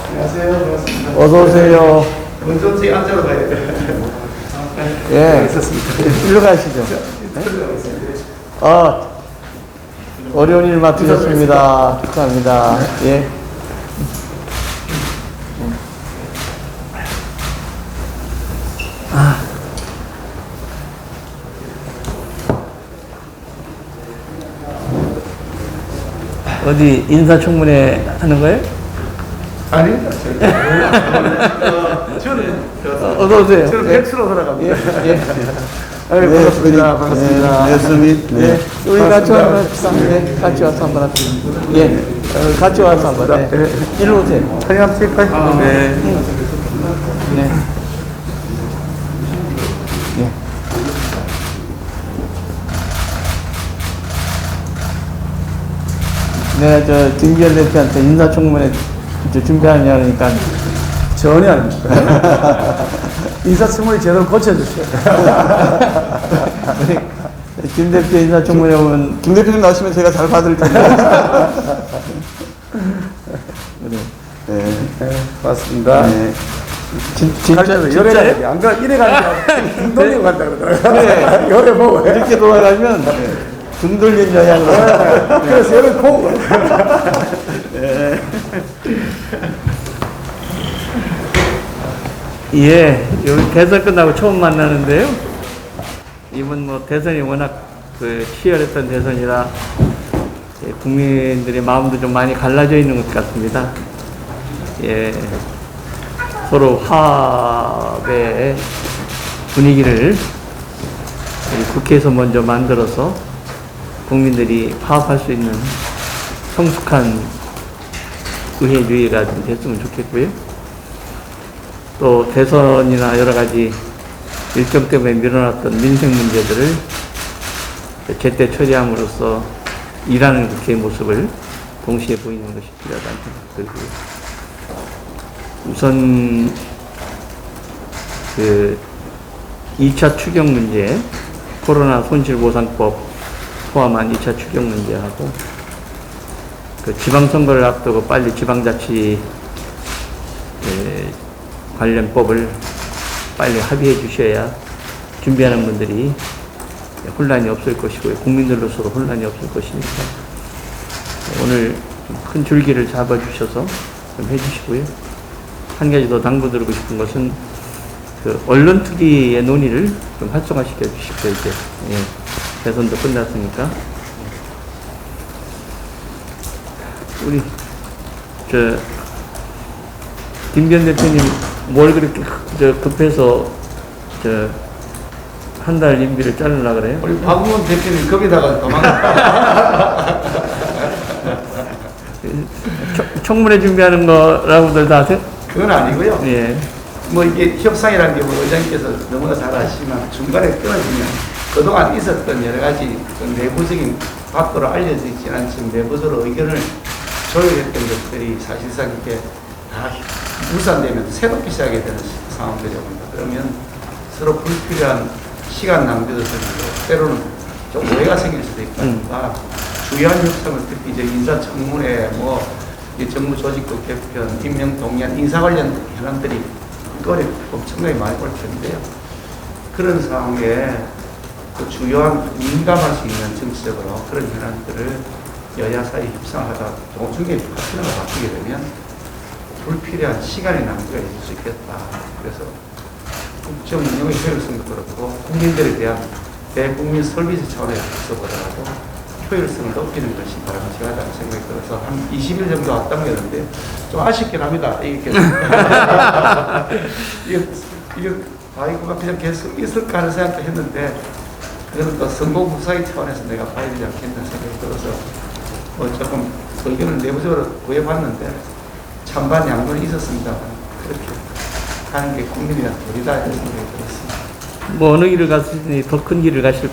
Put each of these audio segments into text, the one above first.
안녕하세요. 반갑습니다. 어서 오세요. 먼저 저희 앉으러 가야 돼요. 예. 있었습니다. 일로 가시죠. 어려운 일 맡으셨습니다. 축하합니다. 예. 어디 인사청문회 하는 거예요? 아닙니다. 저는 어서 오세요. 저는 예. 백수로 돌아갑니다. 예. 예. 아유, 반갑습니다. 반갑습니다. 네, 네. 네. 우리 같이 와서 합시다. 네. 같이 와서 한번 합시다. 예. 같이 와서 한번. 네. 일로 오세요. 사진 한번 찍을까요? 네. 네. 예. 내가 저 김기현 대표한테 인사청문회 준비하냐니까 전혀 아닙니다. 인사청문회 제대로 고쳐주세요. 김 대표 인사청문회 오면 김 대표님 나오시면 제가 잘 받을 텐데. 네. 네, 맞습니다. 네. 진짜 열애가 안 가, 이래 가니까 등 돌리고 간다 그러더라고요. 그래. 열애 보고. 이렇게 돌아가면 등 돌린 영향으로. 그래서 열애 보고. 예, 여기 대선 끝나고 처음 만나는데요. 이번 뭐 대선이 워낙 치열했던 대선이라 국민들의 마음도 좀 많이 갈라져 있는 것 같습니다. 예, 서로 화합의 분위기를 우리 국회에서 먼저 만들어서 국민들이 화합할 수 있는 성숙한 의회 주의가 좀 됐으면 좋겠고요. 또 대선이나 여러 가지 일정 때문에 밀어놨던 민생 문제들을 제때 처리함으로써 일하는 국회의 모습을 동시에 보이는 것이 필요하다는 생각이 들고요. 우선 2차 추경 문제, 코로나 손실보상법 포함한 2차 추경 문제하고 지방선거를 앞두고 빨리 지방자치 관련 법을 빨리 합의해 주셔야 준비하는 분들이 혼란이 없을 것이고요. 국민들로서도 혼란이 없을 것이니까 오늘 큰 줄기를 잡아주셔서 좀 해주시고요. 한 가지 더 당부드리고 싶은 것은 언론 투기의 논의를 좀 활성화시켜 주십시오. 이제 대선도 끝났으니까 우리 김기현 대표님 뭘 그렇게 급해서 한 달 임기를 자르려고 그래요? 우리 박문원 대표님 거기다가 도망가. 청문회 준비하는 거라고들 다 아세요? 그건 아니고요. 예. 뭐 이게 협상이라는 게 뭐 의장님께서 너무나 잘 아시지만 중간에 끊어지면 그동안 있었던 여러 가지 내부적인 밖으로 알려지지 않지만 내부적으로 의견을 조율했던 것들이 사실상 이게 다 무산되면 새롭게 시작이 되는 상황들이 옵니다. 그러면 서로 불필요한 시간 낭비도 생기고 때로는 좀 오해가 생길 수도 있다니까 주요한 협상을 특히 이제 인사청문회 정무 조직국 개편, 임명 동의안, 인사 관련 현안들이 거리 엄청나게 많이 올 텐데요. 그런 상황에 주요한 민감할 수 있는 정치적으로 그런 현안들을 여야 사이 협상하다 중에 파트너가 바뀌게 되면 불필요한 시간의 낭비가 있을 수 있겠다. 그래서 국정 운영의 효율성도 그렇고 국민들에 대한 대국민 서비스 차원에서 보더라도 효율성을 높이는 것이 바람직하다는 생각이 들어서 한 20일 정도 앞당겼는데 좀 아쉽긴 합니다. 이게 아이고가 그냥 계속 있을까 하는 생각도 했는데 그거는 또 선거 부사기 차원에서 내가 봐야 되지 않겠나 생각이 들어서 조금 의견을 내부적으로 구해봤는데 찬반 양론이 있었습니다. 그렇게 하는 게 국민이랑 도리다 이런 생각이 들었습니다. 뭐 어느 길을 갔으니 더 큰 길을 가실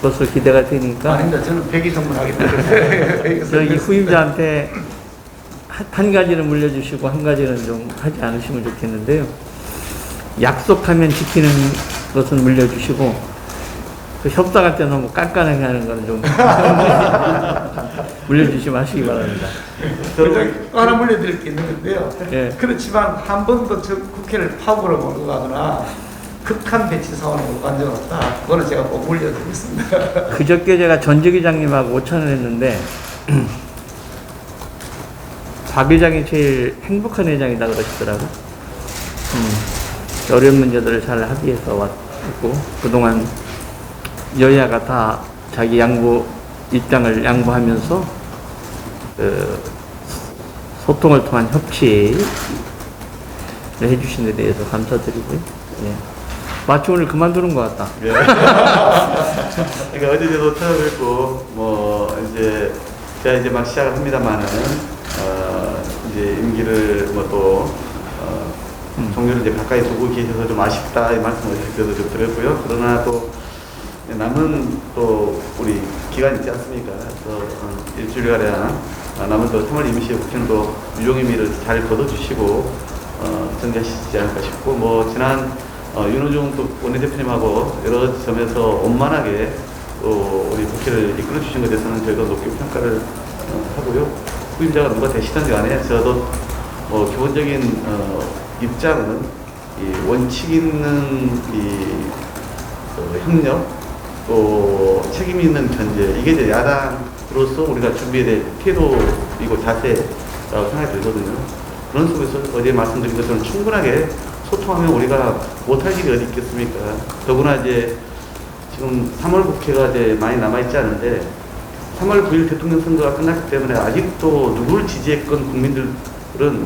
것으로 기대가 되니까. 아닙니다. 저는 백이 선물하기 때문에. 저희 후임자한테 한 가지는 물려주시고 한 가지는 좀 하지 않으시면 좋겠는데요. 약속하면 지키는 것은 물려주시고 그 협상할 때 너무 깐깐하게 하는 거는 좀 물려주시면 하시기 바랍니다. 또 하나 물려드릴 게 있는 건데요. 예. 그렇지만 한 번도 저 국회를 파국으로 몰고 가거나 극한 배치 사원을 몰고 간 적은 없다. 그거는 제가 꼭 물려드리겠습니다. 그저께 제가 전직의장님하고 오찬을 했는데 박 회장이 제일 행복한 회장이다 그러시더라고. 어려운 문제들을 잘 합의해서 왔고 그동안 여야가 다 자기 입장을 양보하면서 소통을 통한 협치를 해주신 데 대해서 감사드리고요. 예. 마치 오늘 그만두는 것 같다. 예. 그러니까 어제 저도 찾아뵙고 이제 제가 이제 막 시작을 합니다만은 이제 임기를 종료를 이제 가까이 두고 계셔서 좀 아쉽다 이 말씀을 그때도 좀 드렸고요. 그러나 또 남은 또 우리 기간 있지 않습니까? 그래서 일주일가량 남은 또 3월 임시 국회는 또 유종의미를 잘 거둬주시고 정리하시지 않을까 싶고 지난 윤호중 또 원내대표님하고 여러 점에서 원만하게 또 우리 국회를 이끌어 주신 것에 대해서는 저희가 높게 평가를 하고요. 후임자가 누가 되시든지 간에 저도 기본적인 입장은 이 원칙 있는 이 협력 또 책임 있는 견제 이게 이제 야당으로서 우리가 준비해야 될 태도이고 자세라고 생각이 들거든요. 그런 속에서 어제 말씀드린 것처럼 충분하게 소통하면 우리가 못할 일이 어디 있겠습니까? 더구나 이제 지금 3월 국회가 이제 많이 남아있지 않은데 3월 9일 대통령 선거가 끝났기 때문에 아직도 누구를 지지했건 국민들은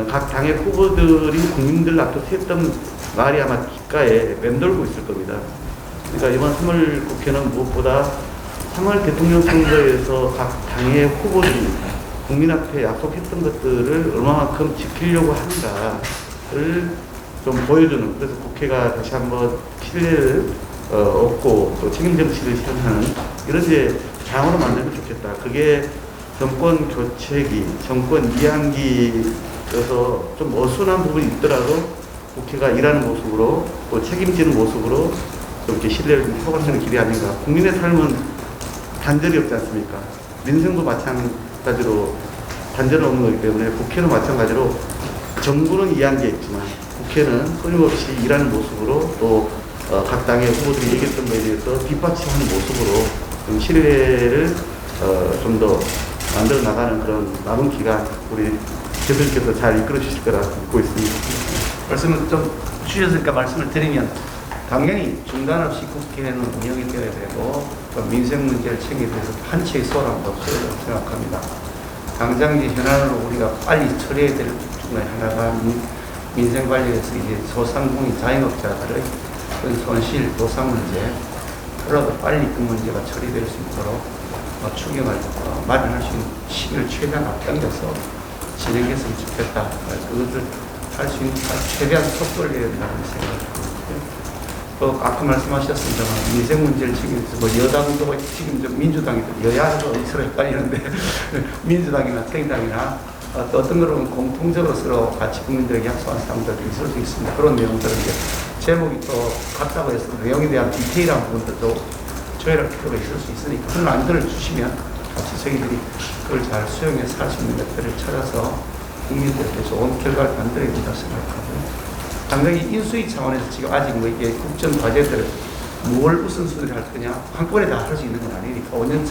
각 당의 후보들이 국민들 앞에서 했던 말이 아마 귓가에 맴돌고 있을 겁니다. 그러니까 이번 3월 국회는 무엇보다 3월 대통령 선거에서 각 당의 후보들이 국민 앞에 약속했던 것들을 얼마만큼 지키려고 하는가를 좀 보여주는, 그래서 국회가 다시 한번 신뢰를 얻고 또 책임 정치를 실현하는 이런 이제 장으로 만들면 좋겠다. 그게 정권 교체기, 정권 이양기여서 좀 어수선한 부분이 있더라도 국회가 일하는 모습으로 또 책임지는 모습으로 좀 이렇게 신뢰를 좀 회복하는 길이 아닌가. 국민의 삶은 단절이 없지 않습니까? 민생도 마찬가지로 단절은 없는 거기 때문에 국회는 마찬가지로 정부는 이양기에 있지만 국회는 끊임없이 일하는 모습으로 또 각 당의 후보들이 얘기했던 거에 대해서 뒷받침하는 모습으로 좀 신뢰를 좀 더 만들어 나가는 그런 남은 기간 우리 대표님께서 잘 이끌어 주실 거라 믿고 있습니다. 말씀을 좀 주셨으니까 말씀을 드리면 당연히 중단 없이 국회는 운영이 되어야 되고 또 민생 문제를 챙기면서 한치의 소란도 없어야 생각합니다. 당장 이제 현안으로 우리가 빨리 처리해야 될 중에 하나가 민생 관리에서 이제 소상공인 자영업자들의 손실 보상 문제, 그래도 빨리 그 문제가 처리될 수 있도록 추경을 마련할 수 있는 시기를 최대한 앞당겨서 진행했으면 좋겠다. 그것을 할 수 있는 최대한 속도를 내야 된다는 생각을 하고요. 또 아까 말씀하셨습니다만 민생 문제를 책임져서 여당도 지금 좀 민주당이 여야도 서로 헷갈리는데 민주당이나 정당이나 또 어떤 거는 공통적으로 서로 같이 국민들에게 약속한 사항들도 있을 수 있습니다. 그런 내용들은 이제 제목이 또 같다고 해서 내용에 대한 디테일한 부분들도 조율할 필요가 있을 수 있으니까 그런 안들을 주시면 같이 저희들이 그걸 잘 수용해서 할 수 있는 것들을 찾아서 국민들에게 좋은 결과를 만들어야 된다고 생각하고요. 당장이 인수위 차원에서 지금 아직 이게 국정 과제들을 뭘 우선순위를 할 거냐 한꺼번에 다 할 수 있는 건 아니니까 5년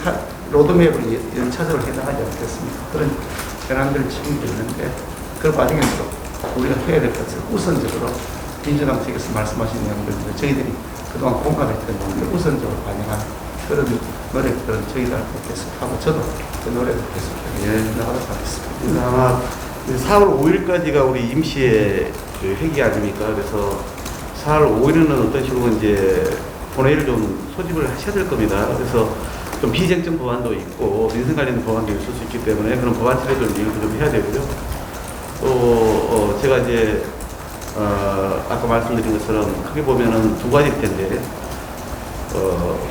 로드맵을 연차적으로 해당하지 않겠습니까? 그런 현안들을 책임져 있는데 그 과정에서 우리가 해야 될 것을 우선적으로 민주당 측에서 말씀하신 내용들 저희들이 그동안 공감했던 내용들 우선적으로 반영한 그런 노력들은 저희들하고 계속하고 저도 그 노력을 계속하게 나가도록 하겠습니다. 아마 4월 5일까지가 우리 임시의 그 회기 아닙니까? 그래서 4월 5일은 어떤 식으로 이제 본회의를 좀 소집을 하셔야 될 겁니다. 그래서 좀 비쟁점 법안도 있고 민생 관련 법안도 있을 수 있기 때문에 그런 법안 처리도 좀 해야 되고요. 또 제가 이제 아까 말씀드린 것처럼 크게 보면은 두 가지일 텐데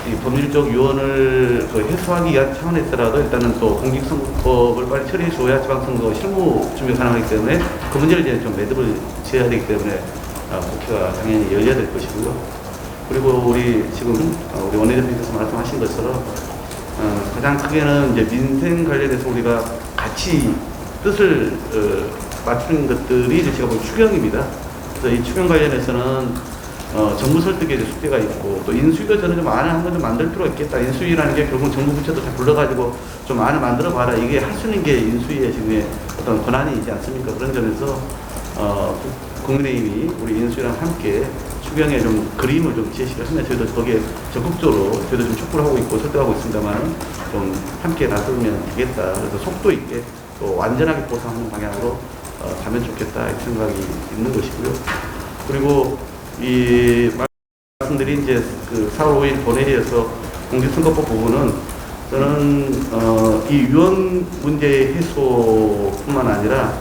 이 법률적 유언을 해소하기 위한 차원에서라도 일단은 또 공직선거법을 빨리 처리해 줘야 지방선거 실무 준비 가능하기 때문에 그 문제를 이제 좀 매듭을 지어야 되기 때문에 국회가 당연히 열려야 될 것이고요. 그리고 우리 지금 우리 원내대표께서 말씀하신 것처럼 가장 크게는 이제 민생 관련해서 우리가 같이 뜻을 맞추는 것들이 이제 제가 보기엔 추경입니다. 그래서 이 추경 관련해서는 정부 설득에 이제 숙제가 있고 또 인수위도 저는 좀 안을 한번 좀 만들 필요가 있겠다. 인수위라는 게 결국 정부 부처도 잘 불러가지고 좀 안을 만들어 봐라. 이게 할 수 있는 게 인수위의 지금의 어떤 권한이지 않습니까? 그런 점에서 국민의힘이 우리 인수위랑 함께 추경에 좀 그림을 좀 제시를 하면 저희도 거기에 적극적으로 저희도 좀 촉구를 하고 있고 설득하고 있습니다만 좀 함께 나서면 되겠다. 그래서 속도 있게 또 완전하게 보상하는 방향으로 가면 좋겠다 이 생각이 있는 것이고요. 그리고 이 말씀드린 이제 그 4월 5일 본회의에서 공직선거법 부분은 저는 이 유언 문제 해소뿐만 아니라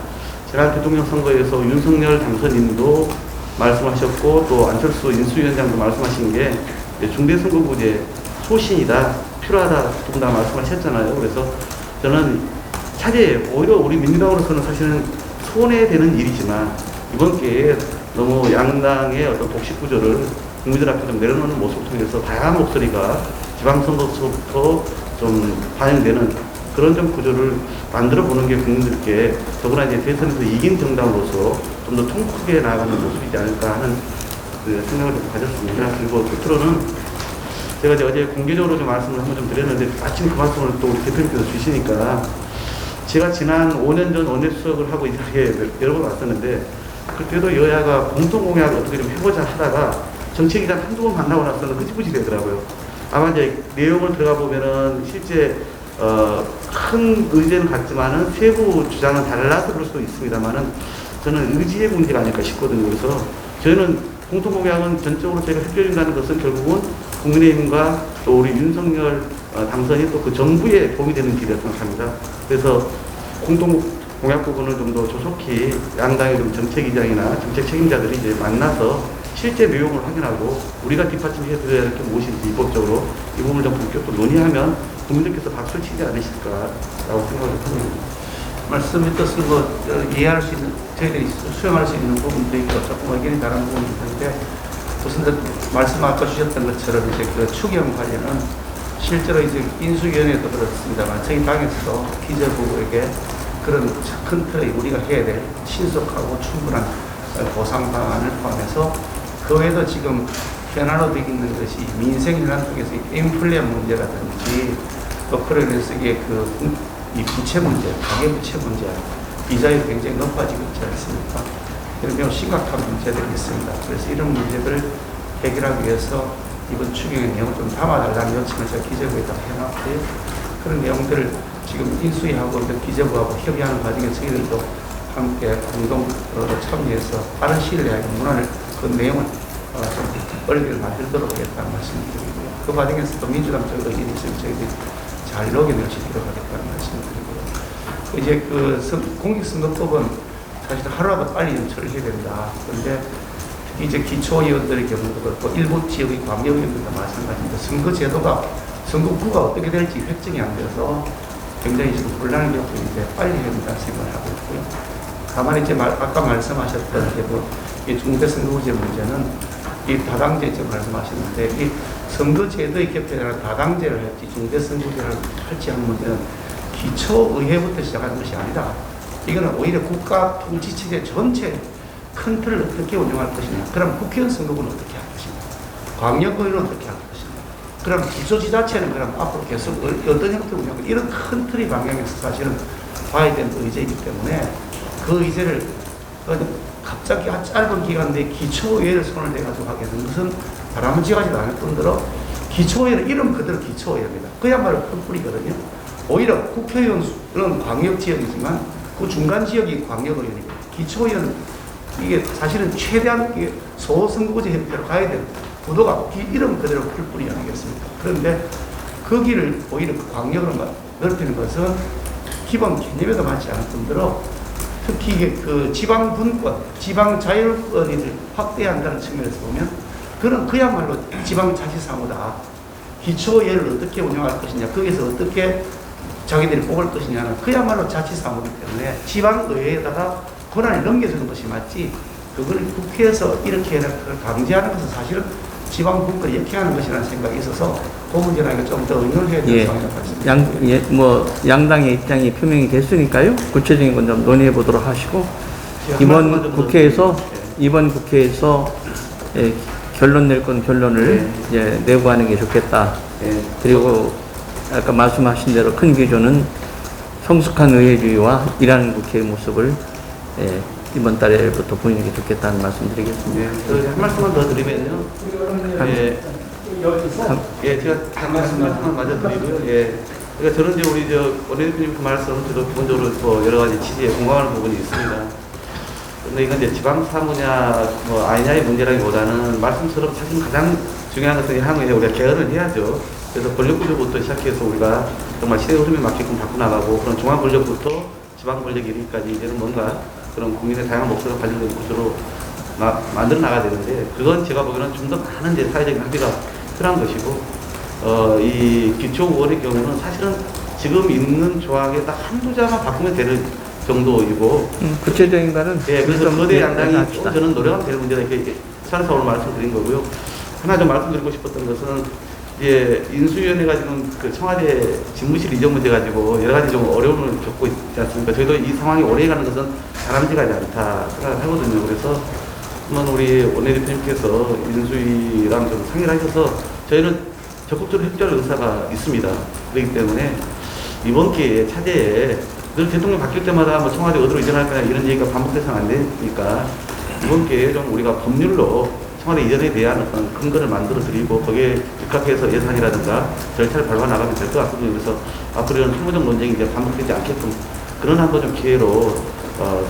지난 대통령 선거에서 윤석열 당선인도 말씀하셨고 또 안철수 인수위원장도 말씀하신 게 중대선거구제 소신이다 필요하다 두 분 다 말씀하셨잖아요. 그래서 저는 차제에 오히려 우리 민주당으로서는 사실은 손해되는 일이지만 이번 기회에 너무 양당의 어떤 독식 구조를 국민들 앞에 좀 내려놓는 모습을 통해서 다양한 목소리가 지방선거부터 좀 반영되는 그런 좀 구조를 만들어 보는 게 국민들께 더구나 이제 대선에서 이긴 정당으로서 좀 더 통크게 나아가는 모습이지 않을까 하는 그 생각을 좀 가졌습니다. 그리고 끝으로는 제가 이제 어제 공개적으로 좀 말씀을 한번 좀 드렸는데 마침 그 말씀을 또 우리 대표님께서 주시니까 제가 지난 5년 전 원내수석을 하고 이렇게 여러 번 왔었는데 그때도 여야가 공통공약을 어떻게 좀 해보자 하다가 정책위장 한두 번 만나고 나서는 흐지부지 되더라고요. 아마 이제 내용을 들어가 보면은 실제 큰 의제는 같지만은 세부 주장은 달라서 그럴 수도 있습니다만은 저는 의지의 문제가 아닐까 싶거든요. 그래서 저희는 공통공약은 전적으로 저희가 흡결된다는 것은 결국은 국민의힘과 또 우리 윤석열 당선이 또 그 정부에 도움이 되는 길이라고 생각합니다. 그래서 공통공약 부분을 좀 더 조속히 양당의 좀 정책위장이나 정책 책임자들이 이제 만나서 실제 내용을 확인하고 우리가 뒷받침해 드려야 할 게 무엇인지 입법적으로 이 부분을 좀 본격적으로 논의하면 국민들께서 박수를 치지 않으실까라고 생각을 합니다. 말씀이 뜻은 이해할 수 있는, 저희들이 수용할 수 있는 부분도 있고 조금 의견이 다른 부분도 있는데 우선 말씀 아까 주셨던 것처럼 이제 그 추경 관련은 실제로 이제 인수위원회도 그렇습니다만 저희 당에서도 기재부에게 그런 큰 틀의 우리가 해야 될 신속하고 충분한 보상 방안을 포함해서 그 외에도 지금 현안으로 되어 있는 것이 민생 현안 중에서 인플레 문제라든지 또 그로 인해서 이게 이 부채 문제, 가계 부채 문제, 이자율이 굉장히 높아지고 있지 않습니까? 이런 매우 심각한 문제들이 있습니다. 그래서 이런 문제들을 해결하기 위해서 이번 추경의 내용을 좀 담아달라는 요청을 제가 기재부에다 해놨고요. 그런 내용들을 지금 인수위하고 기재부하고 협의하는 과정에 저희들도 함께 공동 참여해서 빠른 시일 내에 문안을 그 내용을 좀 빨리 만들도록 하겠다는 말씀을 드리고요. 그 과정에서 또 민주당적 의견이 있으면 저희들이 잘 녹여내시도록 하겠다는 말씀을 드리고요. 이제 그 공직선거법은 사실 하루라도 빨리 연철을 해야 된다. 그런데 특히 이제 기초의원들의 경우도 그렇고 일부 지역의 광역의원들도 마찬가지입니다. 선거제도가 선거구가 어떻게 될지 확정이 안 돼서 굉장히 지금 혼란을 겪고 있는데 빨리 해야 된다는 생각을 하고 있고요. 다만 이제 아까 말씀하셨던 이 중대선거구제 문제는 이 다당제 지금 말씀하셨는데 이 선거제도의 개편이나 다당제를 할지 중대선거구제를 할지 하는 문제는 기초의회부터 시작하는 것이 아니다. 이거는 오히려 국가 통치체제 전체 큰 틀을 어떻게 운영할 것이냐. 그럼 국회의원 선거구는 어떻게 할 것이냐. 광역의회는 어떻게 할 것이냐. 그럼 기초지자체는 그럼 앞으로 계속 어떤 형태로 운영할 것이냐. 이런 큰 틀의 방향에서 사실은 봐야 되는 의제이기 때문에 그 의제를 갑자기 짧은 기간 내에 기초의회를 손을 대가지고 하게 되는 것은 바람직하지도 않을 뿐더러 기초의회는 이름 그대로 기초의회입니다. 그야말로 큰 뿌리거든요. 오히려 국회의원은 광역지역이지만 그 중간 지역이 광역의원이고 기초의원은 이게 사실은 최대한 소선거구제 형태로 가야 되는 구도가 이름 그대로 큰 뿌리 아니겠습니까? 그런데 거기를 오히려 광역으로 넓히는 것은 기본 개념에도 맞지 않을 뿐더러 특히 이게 그 지방 분권, 지방 자율권을 확대한다는 측면에서 보면 그런 그야말로 지방 자치사무다. 기초의회를 어떻게 운영할 것이냐, 거기서 어떻게 자기들이 뽑을 것이냐는 그야말로 자치사무이기 때문에 지방의회에다가 권한을 넘겨주는 것이 맞지, 그걸 국회에서 이렇게 해라 강제하는 것은 사실은 지방 분권을 역행하는 것이라는 생각이 있어서 그 문제는 좀 더 의논을 해야 예. 된다고 생각합니다. 뭐 양당의 입장이 표명이 됐으니까요. 구체적인 건 좀 논의해 보도록 하시고 이번 국회에서 예, 결론 낼 건 결론을 이제 내고 하는 게 좋겠다. 예. 그리고 아까 말씀하신 대로 큰 기조는 성숙한 의회주의와 일하는 국회의 모습을 예, 이번 달에부터 보이는 게 좋겠다는 말씀 드리겠습니다. 네. 한 말씀만 더 드리면요. 예. 예, 제가 한 말씀만 마저 드리고요. 예. 그러니까 저는 이제 우리 원내대표님 그 말씀 저도 기본적으로 뭐 여러 가지 취지에 공감하는 부분이 있습니다. 근데 이건 이제 지방 사무냐 뭐 아니냐의 문제라기보다는 말씀처럼 사실 가장 중요한 것은 향후에 우리가 개헌을 해야죠. 그래서 권력 구조부터 시작해서 우리가 정말 시대 흐름에 맞게끔 바꿔나가고 그런 중앙 권력부터 지방 권력 이르기까지 이제는 뭔가 그런 국민의 다양한 목소리가 관련된 구조로 만들어 나가야 되는데 그건 제가 보기에는 좀 더 많은 이제 사회적인 합의가 필요한 것이고 이 기초의원의 경우는 사실은 지금 있는 조항에 딱 한두 자만 바꾸면 되는 정도이고 구체적인 거는 예, 그래서 좀 거대 양당이 합시다. 저는 노력하면 될 문제다 이렇게 차례서 오늘 말씀드린 거고요. 하나 좀 말씀드리고 싶었던 것은 예, 인수위원회가 지금 그 청와대 집무실 이전 문제 가지고 여러 가지 좀 어려움을 겪고 있지 않습니까? 저희도 이 상황이 오래 가는 것은 바람직하지 않다 생각을 하거든요. 그래서 한번 우리 원내대표님께서 인수위랑 좀 상의를 하셔서 저희는 적극적으로 협조할 의사가 있습니다. 그렇기 때문에 이번 기회에 차제에 늘 대통령 바뀔 때마다 뭐 청와대 어디로 이전할 거냐 이런 얘기가 반복돼서는 안 되니까 이번 기회에 좀 우리가 법률로 청와대 이전에 대한 어떤 근거를 만들어 드리고 거기에 입각해서 예산이라든가 절차를 밟아 나가면 될 것 같거든요. 그래서 앞으로 이런 항무적 논쟁이 이제 반복되지 않게끔 그런 한번 좀 기회로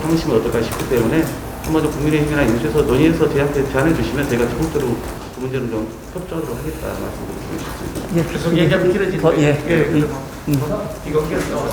삼으시면 어떨까 싶기 때문에 한번 좀 국민의힘이나 인수에서 논의해서 저희한테 제안해 주시면 저희가 적극적으로 그 문제는 좀 협조하도록 하겠다 말씀드리고 싶습니다. 예, 계속 얘기하면 길어지니까. 예. 이거 길어져.